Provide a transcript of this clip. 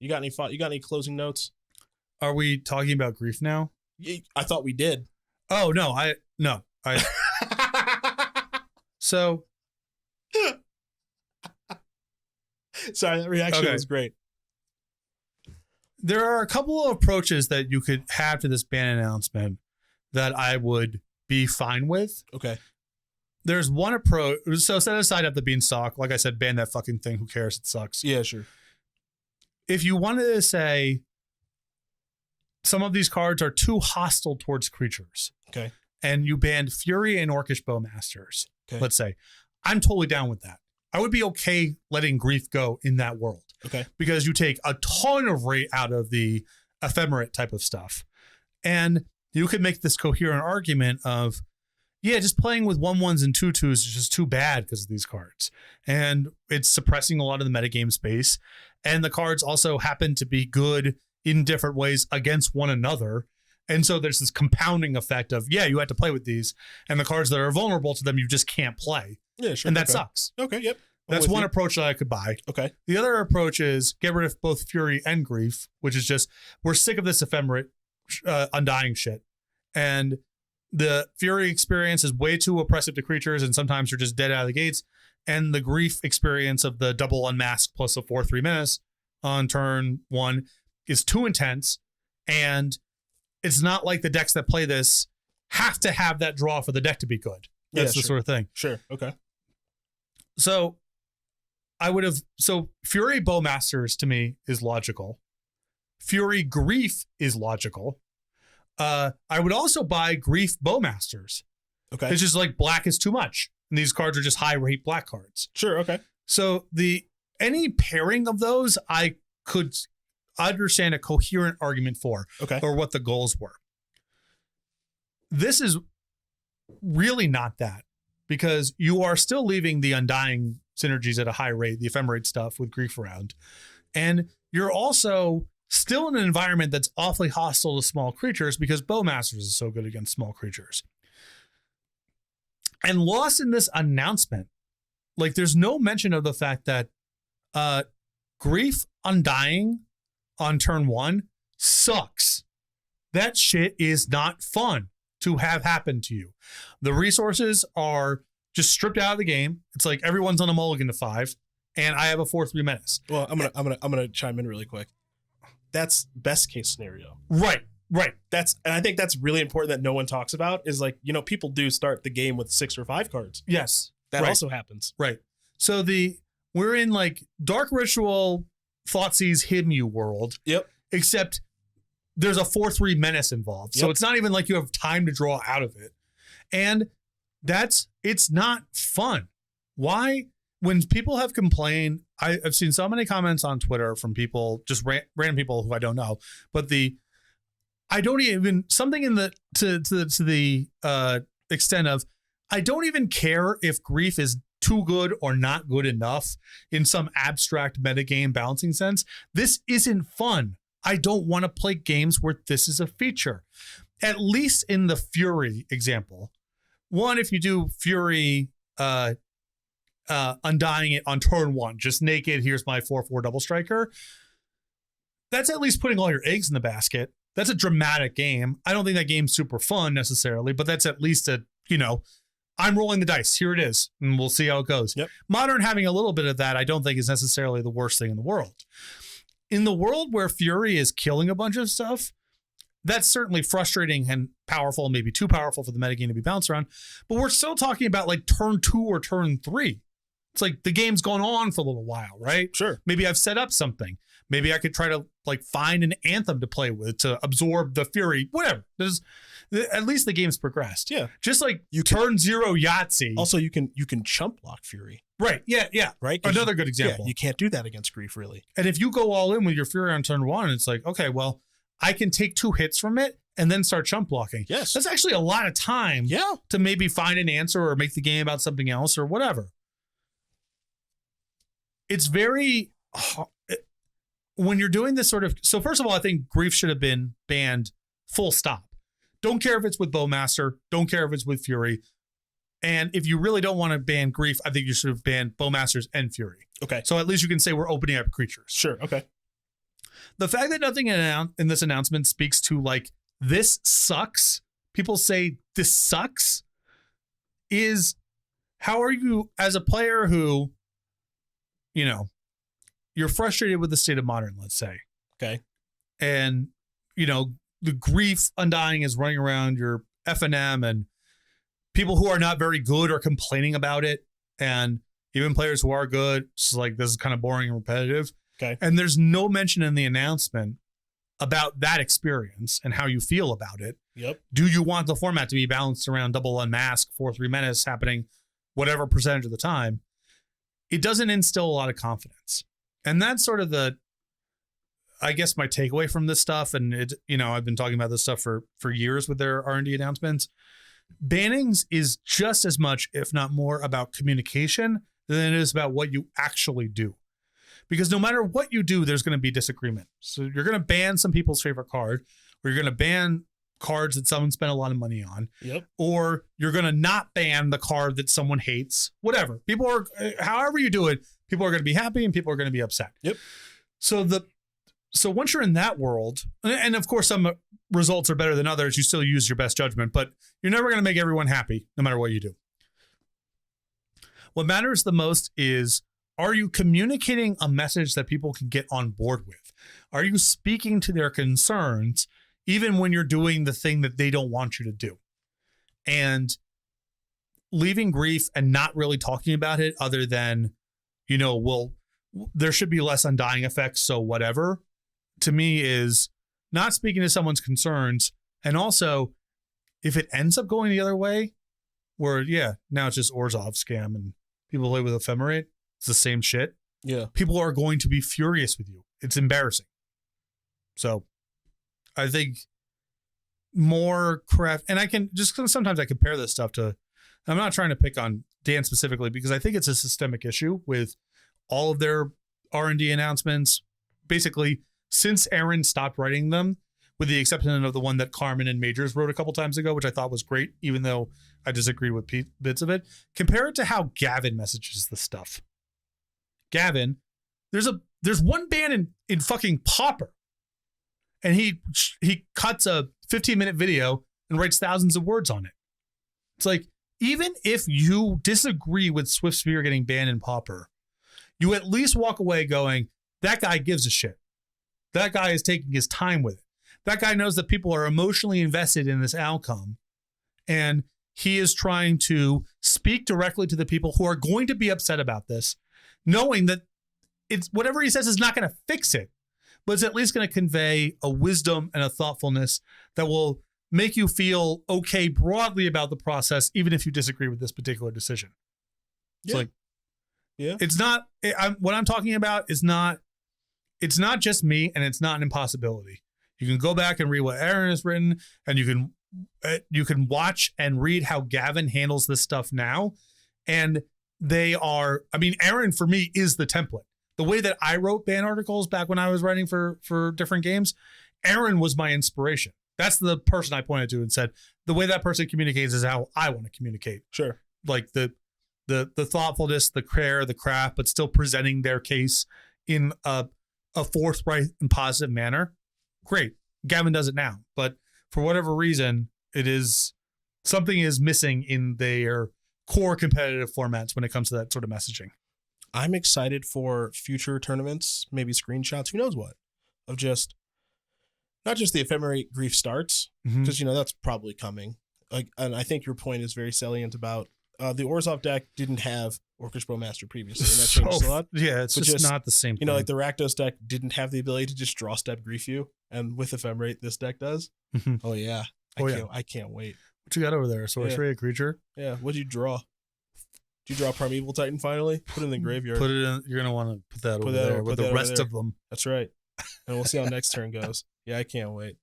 You got any closing notes? Are we talking about Grief now? I thought we did. Oh, no. So. Sorry, that reaction was great. There are a couple of approaches that you could have to this ban announcement that I would be fine with. Okay. There's one approach. So set aside at the beanstalk. Like I said, ban that fucking thing. Who cares? It sucks. Yeah, sure. If you wanted to say some of these cards are too hostile towards creatures. Okay. And you banned Fury and Orcish Bowmasters. Okay. Let's say. I'm totally down with that. I would be okay letting Grief go in that world. Okay. Because you take a ton of rate out of the ephemerate type of stuff. And you could make this coherent argument of, yeah, just playing with 1/1s and 2/2s is just too bad because of these cards. And it's suppressing a lot of the metagame space. And the cards also happen to be good in different ways against one another. And so there's this compounding effect of, yeah, you had to play with these. And the cards that are vulnerable to them, you just can't play. Yeah, sure. And that sucks. Okay, yep. That's one approach that I could buy. Okay. The other approach is get rid of both Fury and Grief, which is just, we're sick of this ephemerate undying shit. And the Fury experience is way too oppressive to creatures, and sometimes you're just dead out of the gates. And the Grief experience of the double unmasked plus a 4/3 menace on turn 1 is too intense. And it's not like the decks that play this have to have that draw for the deck to be good. That's the sort of thing. Sure. Okay. So Fury Bowmasters to me is logical. Fury Grief is logical. I would also buy Grief Bowmasters. Okay. It's just like black is too much. And these cards are just high rate black cards. Sure. Okay. So any pairing of those, I could understand a coherent argument for, or what the goals were. This is really not that, because you are still leaving the Undying synergies at a high rate, the ephemerate stuff with Grief around. And you're also still in an environment that's awfully hostile to small creatures because Bowmasters is so good against small creatures. And lost in this announcement, like there's no mention of the fact that Grief Undying on turn 1 sucks. That shit is not fun to have happen to you. The resources are just stripped out of the game. It's like everyone's on a mulligan to 5, and I have a 4/3 menace. Well, I'm gonna chime in really quick. That's best case scenario. Right. And I think that's really important that no one talks about is like, people do start the game with 6 or 5 cards. Yes. That also happens. Right. So we're in like Dark Ritual, Thoughtsea's Hidden You world. Yep. Except there's a 4/3 menace involved. So it's not even like you have time to draw out of it. And it's not fun. Why? When people have complained, I've seen so many comments on Twitter from people, just random people who I don't know, but I don't even, something in the, to the extent of, I don't even care if Grief is too good or not good enough in some abstract metagame balancing sense. This isn't fun. I don't want to play games where this is a feature. At least in the Fury example. One, if you do Fury Undying it on turn 1, just naked, here's my 4/4 double striker. That's at least putting all your eggs in the basket. That's a dramatic game. I don't think that game's super fun necessarily, but that's at least I'm rolling the dice. Here it is, and we'll see how it goes. Yep. Modern having a little bit of that, I don't think is necessarily the worst thing in the world. In the world where Fury is killing a bunch of stuff, that's certainly frustrating and powerful, maybe too powerful for the metagame to be bounced around. But we're still talking about like turn 2 or turn 3. It's like the game's gone on for a little while, right? Sure. Maybe I've set up something. Maybe I could try to like find an anthem to play with to absorb the Fury, whatever. At least the game's progressed. Yeah. Just like turn 0 Yahtzee. Also, you can chump block Fury. Right. Yeah. Right. Another good example. Yeah, you can't do that against Grief, really. And if you go all in with your Fury on turn 1, it's like, okay, well, I can take 2 hits from it and then start chump blocking. Yes. That's actually a lot of time to maybe find an answer or make the game about something else or whatever. It's very, when you're doing this sort of, so first of all, I think Grief should have been banned full stop. Don't care if it's with Bowmaster. Don't care if it's with Fury. And if you really don't want to ban Grief, I think you should have banned Bowmasters and Fury. Okay. So at least you can say we're opening up creatures. Sure. Okay. The fact that nothing in this announcement speaks to like, this sucks. People say this sucks is how are you as a player who, you know, you're frustrated with the state of Modern, let's say. Okay. And, you know, the grief undying is running around your FNM and people who are not very good are complaining about it. And even players who are good, it's like, this is kind of boring and repetitive. Okay. And there's no mention in the announcement about that experience and how you feel about it. Yep. Do you want the format to be balanced around double unmask, 4-3 menace happening whatever percentage of the time? It doesn't instill a lot of confidence. And that's sort of the, I guess, my takeaway from this stuff. And it, you know, I've been talking about this stuff for years with their R&D announcements. Bannings is just as much, if not more, about communication than it is about what you actually do. Because no matter what you do, there's going to be disagreement. So you're going to ban some people's favorite card, or you're going to ban cards that someone spent a lot of money on. Yep. Or you're going to not ban the card that someone hates. Whatever. People are, however you do it, people are going to be happy and people are going to be upset. Yep. So once you're in that world, and of course some results are better than others, you still use your best judgment, but you're never going to make everyone happy no matter what you do. What matters the most is, are you communicating a message that people can get on board with? Are you speaking to their concerns even when you're doing the thing that they don't want you to do? And leaving grief and not really talking about it other than, you know, well, there should be less undying effects, so whatever, to me is not speaking to someone's concerns. And also, if it ends up going the other way, where, yeah, now it's just Orzhov scam and people play with ephemerate, it's the same shit. Yeah. People are going to be furious with you. It's embarrassing. So I think more craft, and I can just, sometimes I compare this stuff to, I'm not trying to pick on Dan specifically because I think it's a systemic issue with all of their R&D announcements. Basically, since Aaron stopped writing them, with the exception of the one that Carmen and Majors wrote a couple times ago, which I thought was great, even though I disagreed with bits of it. Compare it to how Gavin messages the stuff. Gavin, there's one ban in fucking Pauper, and he cuts a 15-minute video and writes thousands of words on it. It's like, even if you disagree with Swiftspear getting banned in Pauper, you at least walk away going, that guy gives a shit. That guy is taking his time with it. That guy knows that people are emotionally invested in this outcome, and he is trying to speak directly to the people who are going to be upset about this, knowing that it's whatever he says is not going to fix it, but it's at least going to convey a wisdom and a thoughtfulness that will make you feel okay broadly about the process, even if you disagree with this particular decision. It's like, yeah, it's not, what I'm talking about is not, it's not just me, and it's not an impossibility. You can go back and read what Aaron has written, and you can watch and read how Gavin handles this stuff now. And they are, I mean, Aaron for me is the template. The way that I wrote ban articles back when I was writing for different games, Aaron was my inspiration. That's the person I pointed to and said, the way that person communicates is how I want to communicate. Sure. Like the thoughtfulness, the care, the craft, but still presenting their case in a forthright and positive manner. Great. Gavin does it now. But for whatever reason, something is missing in their core competitive formats when it comes to that sort of messaging. I'm excited for future tournaments, maybe screenshots, who knows what, of just not just the ephemerate grief starts, because you know that's probably coming. Like, and I think your point is very salient about the Orzhov deck didn't have Orcish Bowmaster previously, and that changed a lot. Yeah, it's just not the same. You know, like the Rakdos deck didn't have the ability to just draw step grief you, and with ephemerate, this deck does. Oh yeah, I can't wait. What you got over there? Sorcery, a creature? Yeah. What'd you draw? Did you draw Primeval Titan finally? Put it in the graveyard. Put it in. You're gonna want to put that over there with the rest of them. That's right. And we'll see how next turn goes. Yeah, I can't wait.